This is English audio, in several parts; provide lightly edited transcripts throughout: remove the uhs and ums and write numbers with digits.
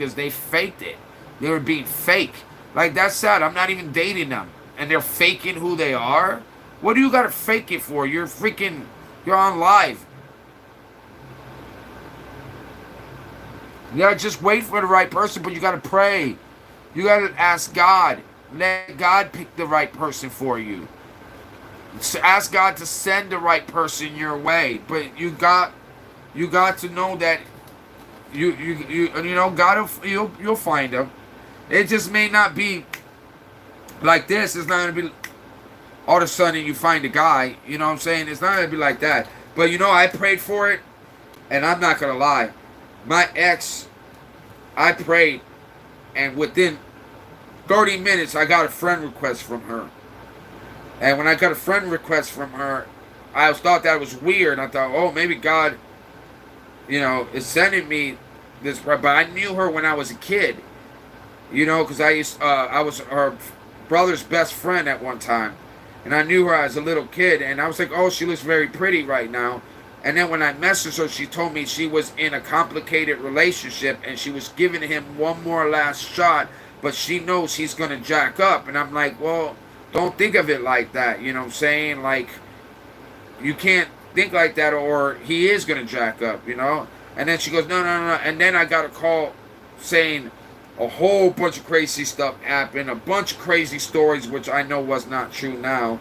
because they faked it. They were being fake. Like, that's sad. I'm not even dating them. And they're faking who they are? What do you gotta fake it for? You're on live. Yeah, just wait for the right person, but you gotta pray. You gotta ask God. Let God pick the right person for you. Ask God to send the right person your way. But you got to know that you know God will you'll find them. It just may not be like this. It's not gonna be all of a sudden you find a guy. You know what I'm saying? It's not gonna be like that. But you know, I prayed for it, and I'm not gonna lie. My ex, I prayed, and within 30 minutes, I got a friend request from her. And when I got a friend request from her, I thought that was weird. I thought, oh, maybe God, is sending me this. But I knew her when I was a kid, because I was her brother's best friend at one time, and I knew her as a little kid, and I was like, oh, she looks very pretty right now. And then when I messaged her, she told me she was in a complicated relationship and she was giving him one more last shot, but she knows he's going to jack up. And I'm like, well, don't think of it like that. You know what I'm saying? Like, you can't think like that, or he is going to jack up. And then she goes, no, no, no. And then I got a call saying a whole bunch of crazy stuff happened, a bunch of crazy stories, which I know was not true now.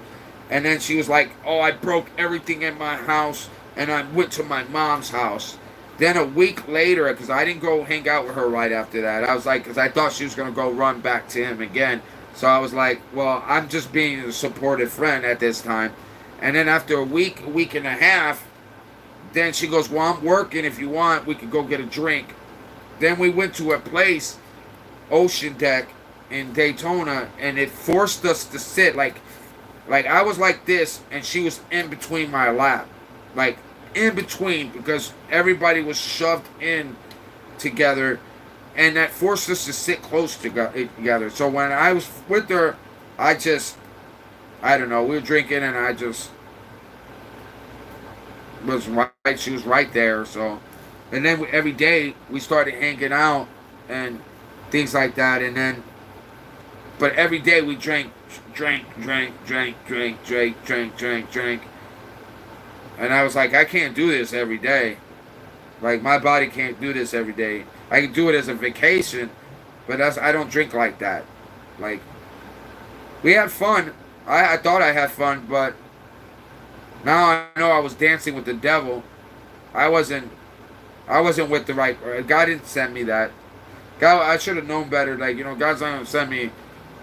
And then she was like, oh, I broke everything in my house. And I went to my mom's house. Then a week later, because I didn't go hang out with her right after that. I was like, because I thought she was going to go run back to him again. So I was like, well, I'm just being a supportive friend at this time. And then after a week and a half, then she goes, well, I'm working. If you want, we could go get a drink. Then we went to a place, Ocean Deck in Daytona, and it forced us to sit. Like I was like this, and she was in between my lap. Like, in between, because everybody was shoved in together, and that forced us to sit close together. So when I was with her, I don't know, we were drinking, and I just was right, she was right there. So, and then every day we started hanging out and things like that, and then, but every day we drank. And I was like, I can't do this every day. Like, my body can't do this every day. I can do it as a vacation, but I don't drink like that. Like, we had fun. I thought I had fun, but now I know I was dancing with the devil. I wasn't with the right. God didn't send me that. God, I should have known better. Like, God's not gonna send me.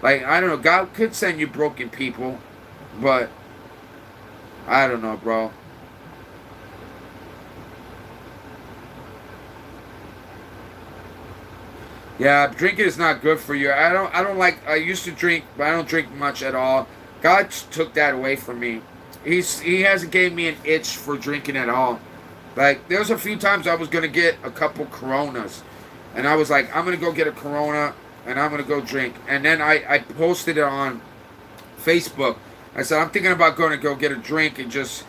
Like, I don't know. God could send you broken people, but I don't know, bro. Yeah, drinking is not good for you. I used to drink, but I don't drink much at all. God took that away from me. He hasn't gave me an itch for drinking at all. Like, there was a few times I was gonna get a couple Coronas, and I was like, I'm gonna go get a Corona and I'm gonna go drink. And then I posted it on Facebook. I said, I'm thinking about going to go get a drink and just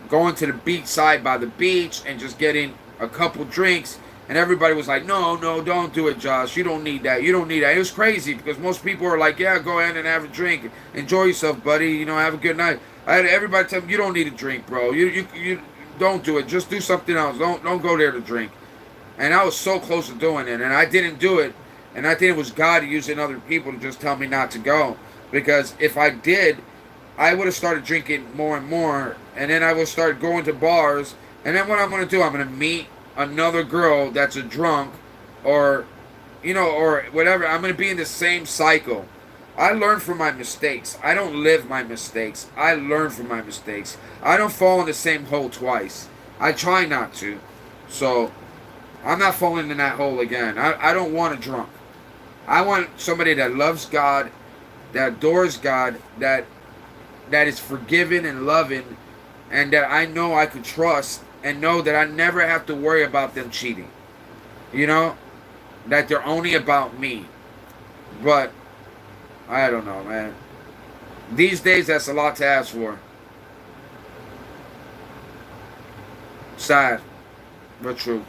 going to the beach side by the beach and just getting a couple drinks. And everybody was like, no, no, don't do it, Josh. You don't need that. You don't need that. It was crazy because most people are like, yeah, go ahead and have a drink. Enjoy yourself, buddy. Have a good night. I had everybody tell me, you don't need a drink, bro. You don't do it. Just do something else. Don't go there to drink. And I was so close to doing it. And I didn't do it. And I think it was God using other people to just tell me not to go. Because if I did, I would have started drinking more and more. And then I would start going to bars. And then what I'm going to do, I'm going to meet another girl that's a drunk, or or whatever. I'm going to be in the same cycle. I learn from my mistakes. I don't live my mistakes. I learn from my mistakes. I don't fall in the same hole twice. I try not to. So I'm not falling in that hole again. I don't want a drunk. I want somebody that loves God, that adores God, that is forgiving and loving, and that I know I could trust, and know that I never have to worry about them cheating. That they're only about me. But I don't know, man. These days, that's a lot to ask for. Sad, but true.